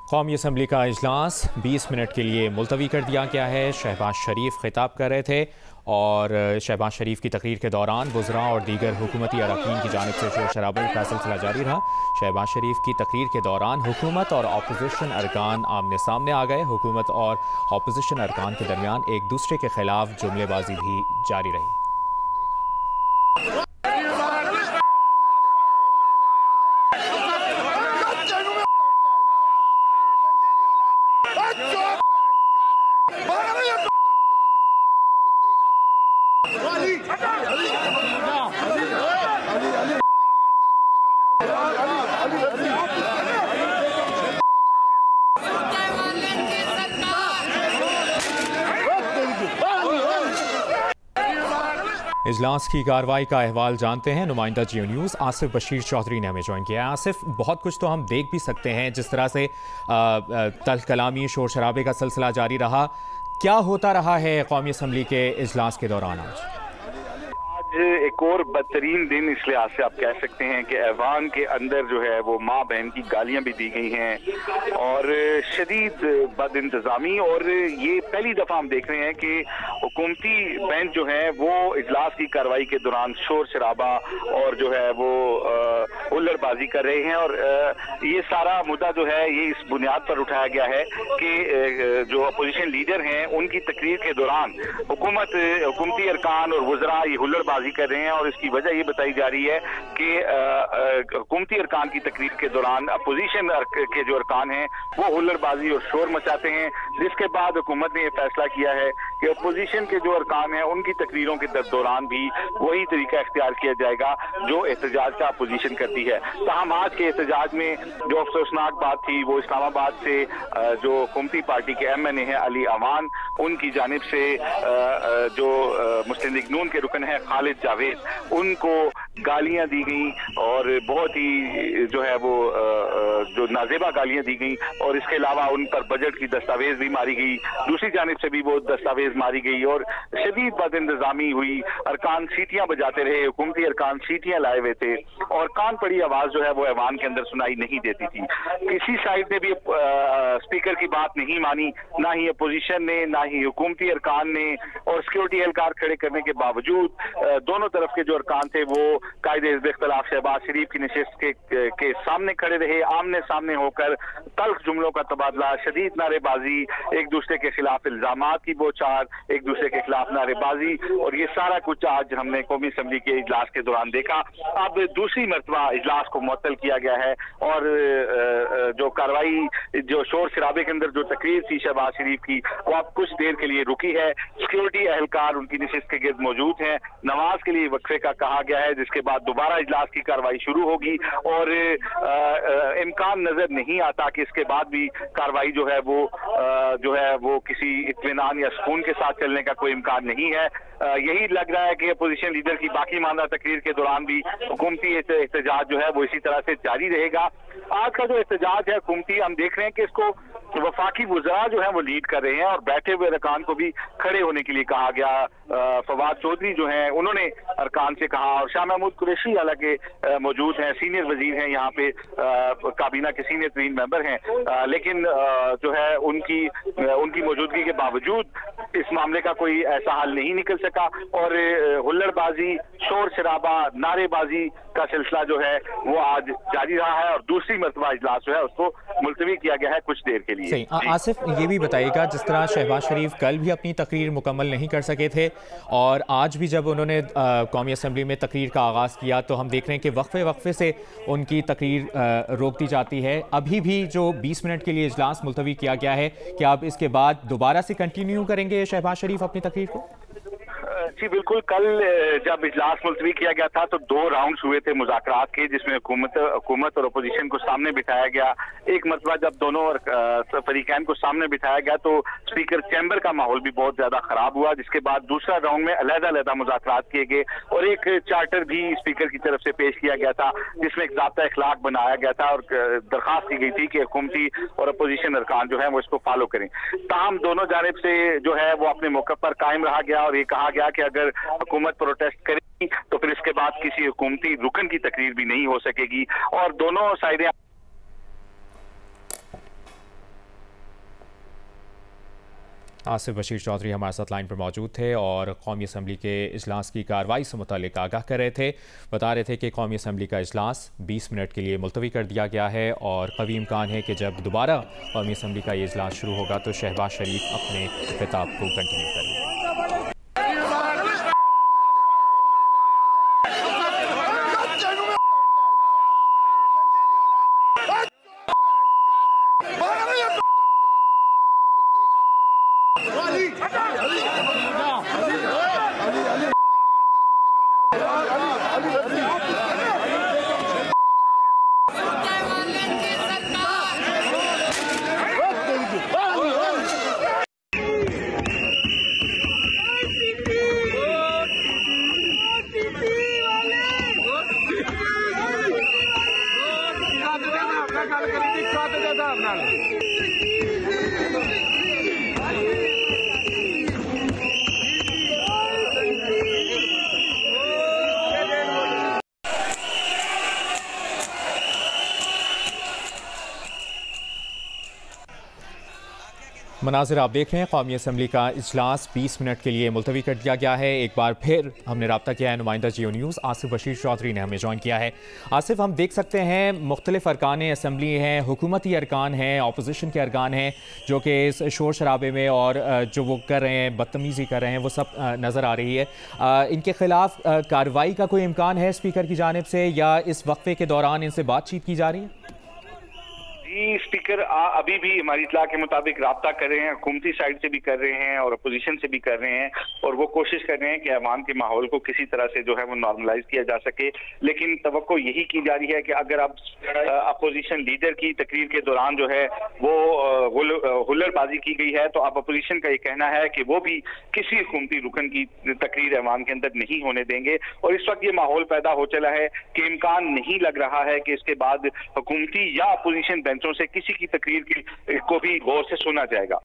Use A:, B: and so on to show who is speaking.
A: कौमी असम्बली का इजलास 20 मिनट के लिए मुलतवी कर दिया गया है। शहबाज शरीफ खिताब कर रहे थे और शहबाज शरीफ की तकरीर के दौरान वज़रा और दीगर हुकूमती अरकान की जानिब से शोर शराबे का सिलसिला जारी रहा। शहबाज शरीफ की तकरीर के दौरान हुकूमत और अपोजिशन अरकान आमने सामने आ गए। हुकूमत और अपोजिशन अरकान के दरमियान एक दूसरे के खिलाफ जुमलेबाजी भी जारी रही। इजलास की कार्रवाई का अहवाल जानते हैं नुमाइंदा जियो न्यूज़ आसिफ बशीर चौधरी ने हमें ज्वाइन किया है। आसिफ, बहुत कुछ तो हम देख भी सकते हैं, जिस तरह से तल्ख कलामी शोर शराबे का सिलसिला जारी रहा। क्या होता रहा है कौमी असम्बली के इजलास के दौरान? आज
B: एक और बदतरीन दिन इस लिहाज से आप कह सकते हैं कि ऐवान के अंदर जो है वो माँ बहन की गालियां भी दी गई हैं और शदीद बद इंतजामी। और ये पहली दफा हम देख रहे हैं कि हुकूमती बेंच जो है वो इजलास की कार्रवाई के दौरान शोर शराबा और जो है वो हुल्लड़बाजी कर रहे हैं। और ये सारा मुद्दा जो है ये इस बुनियाद पर उठाया गया है कि जो अपोजिशन लीडर हैं उनकी तकरीर के दौरान हुकूमती अरकान और वज़रा ये हुल्लड़बाजी कर रहे हैं। और इसकी वजह ये बताई जा रही है कि हुकूमती अरकान की तकरीर के दौरान अपोजिशन के जो अरकान हैं वो हुल्लड़बाजी और शोर मचाते हैं, जिसके बाद हुकूमत ने यह फैसला किया है कि अपोजिशन के जो अरकान हैं उनकी तकरीरों के दौरान भी वही तरीका इख्तियार किया जाएगा जो एहतजाज का अपोजिशन करती है। ताहम आज के एहतजाज में जो अफसोसनाक बात थी वो इस्लामाबाद से जो हुकूमती पार्टी के MNA हैं अली अवान, उनकी जानिब से जो मुस्लिम लीग नून के रुकन है खालिद जावेद, उनको गालियां दी गई और बहुत ही जो है वो जो नाजेबा गालियां दी गई। और इसके अलावा उन पर बजट की दस्तावेज भी मारी गई, दूसरी जानिब से भी वो दस्तावेज मारी गई और शदीद बद इंतजामी हुई। अरकान सीटियां बजाते रहे, हुकूमती अरकान सीटियां लाए हुए थे और कान पड़ी आवाज जो है वो ऐवान के अंदर सुनाई नहीं देती थी। किसी साइड ने भी स्पीकर की बात नहीं मानी, ना ही अपोजिशन ने ना ही हुकूमती अरकान ने। और सिक्योरिटी एहलकार खड़े करने के बावजूद दोनों तरफ के जो अरकान थे वो कायदे हिज़्ब इख्तिलाफ शहबाज शरीफ की नशिस्त के सामने खड़े रहे, आमने सामने होकर तल्ख जुमलों का तबादला, शदीद नारेबाजी, एक दूसरे के खिलाफ इल्जामात की बौछार, एक दूसरे के खिलाफ नारेबाजी। और ये सारा कुछ आज हमने कौमी असम्बली के इजलास के दौरान देखा। अब दूसरी मरतबा इजलास को मुअत्तल किया गया है और जो कार्रवाई जो शोर शराबे के अंदर जो तकरीर थी शहबाज शरीफ की वो अब कुछ देर के लिए रुकी है। सिक्योरिटी एहलकार उनकी नशिस्त के गिर्द मौजूद हैं। नमाज के लिए वक्फे का कहा गया है, जिसके बाद दोबारा इजलास की कार्रवाई शुरू होगी। और इम्कान नजर नहीं आता कि इसके बाद भी कार्रवाई जो है वो किसी इत्मीनान या सुकून के साथ चलने का कोई इम्कान नहीं है। यही लग रहा है कि अपोजिशन लीडर की बाकी मानदा तकरीर के दौरान भी हुकूमती एहतजाज जो है वो इसी तरह से जारी रहेगा। आज का जो एहतजाज है हुकूमती, हम देख रहे हैं कि इसको वफाकी वज़रा जो है वो लीड कर रहे हैं और बैठे हुए अरकान को भी खड़े होने के लिए कहा गया। फवाद चौधरी जो हैं उन्होंने अरकान से कहा और शाह महमूद कुरैशी हालांकि मौजूद हैं, सीनियर वजीर हैं, यहाँ पे काबीना के सीनियर तरीन मेंबर हैं, लेकिन जो है उनकी मौजूदगी के बावजूद इस मामले का कोई ऐसा हल नहीं निकल सका और हुल्लड़बाजी, शोर शराबा, नारेबाजी का सिलसिला जो है वो आज जारी रहा है और दूसरी मरतबा इजलास जो है उसको मुलतवी किया गया है कुछ देर के लिए।
A: सही। आसिफ, ये भी बताइएगा, जिस तरह शहबाज शरीफ कल भी अपनी तकरीर मुकम्मल नहीं कर सके थे और आज भी जब उन्होंने कौमी असम्बली में तकरीर का आगाज़ किया तो हम देख रहे हैं कि वक्फे से उनकी तकरीर रोक दी जाती है। अभी भी जो 20 मिनट के लिए इजलास मुलतवी किया गया है, क्या आप इसके बाद दोबारा से कंटिन्यू करेंगे शहबाज शरीफ अपनी तकरीर को?
B: जी बिल्कुल, कल जब इजलास मुलतवी किया गया था तो 2 राउंड हुए थे मुज़ाकरात के, जिसमें हुकूमत और अपोजिशन को सामने बिठाया गया। एक मरतबा जब दोनों फरीकैन को सामने बिठाया गया तो स्पीकर चैम्बर का माहौल भी बहुत ज्यादा खराब हुआ, जिसके बाद दूसरा राउंड में अलग-अलग मुज़ाकरात किए गए और एक चार्टर भी स्पीकर की तरफ से पेश किया गया था जिसमें एक ज़ाब्ता इखलाक बनाया गया था और दरखास्त की गई थी कि हुकूमती और अपोजिशन अरकान जो है वो इसको फॉलो करें। ताहम दोनों जानिब से जो है वो अपने मौके पर कायम रहा गया और ये कहा गया कि अगर हुकूमत प्रोटेस्ट करेगी तो फिर इसके बाद किसी हुकूमती रुकन की तकरीर भी नहीं हो सकेगी और दोनों साइडें
A: आसिफ बशीर चौधरी हमारे साथ लाइन पर मौजूद थे और कौमी असम्बली के इजलास की कार्रवाई से मुतालिक आगाह कर रहे थे। बता रहे थे कि कौमी असम्बली का इजलास 20 मिनट के लिए मुलतवी कर दिया गया है और कवी इम्कान है कि जब दोबारा कौमी असम्बली का ये इजलास शुरू होगा तो शहबाज शरीफ अपने खिताब को कंटिन्यू करेंगे। मनाजिर आप देख रहे हैं, कौमी असम्बली का इजलास 20 मिनट के लिए मुलतवी कर दिया गया है। एक बार फिर हमने रब्ता किया है, नुमाइंदा जियो न्यूज़ आसिफ बशीर चौधरी ने हमें ज्वाइन किया है। आसिफ, हम देख सकते हैं मुख्तलिफ अरकान असम्बली हैं, हुकूमती अरकान हैं, अपोजिशन के अरकान हैं जो कि इस शोर शराबे में और जो वो कर रहे हैं, बदतमीज़ी कर रहे हैं, वो सब नज़र आ रही है। इनके खिलाफ कार्रवाई का कोई इम्कान है स्पीकर की जानिब से या इस वक्फे के दौरान इनसे बातचीत की जा रही है?
B: जी, स्पीकर अभी भी हमारी इत्तला के मुताबिक राब्ता कर रहे हैं, हुकूमती साइड से भी कर रहे हैं और अपोजिशन से भी कर रहे हैं और वो कोशिश कर रहे हैं कि अवाम के माहौल को किसी तरह से जो है वो नॉर्मलाइज किया जा सके। लेकिन तवक्को यही की जा रही है कि अगर अब अपोजिशन लीडर की तकरीर के दौरान जो है वो हुल्लड़बाजी की गई है तो अब अपोजिशन का ये कहना है कि वो भी किसी हुकूमती रुकन की तकरीर अवाम के अंदर नहीं होने देंगे। और इस वक्त ये माहौल पैदा हो चला है कि इम्कान नहीं लग रहा है कि इसके बाद हुकूमती या अपोजिशन बेंचों से किसी की तकरीर को भी गौर से सुना जाएगा।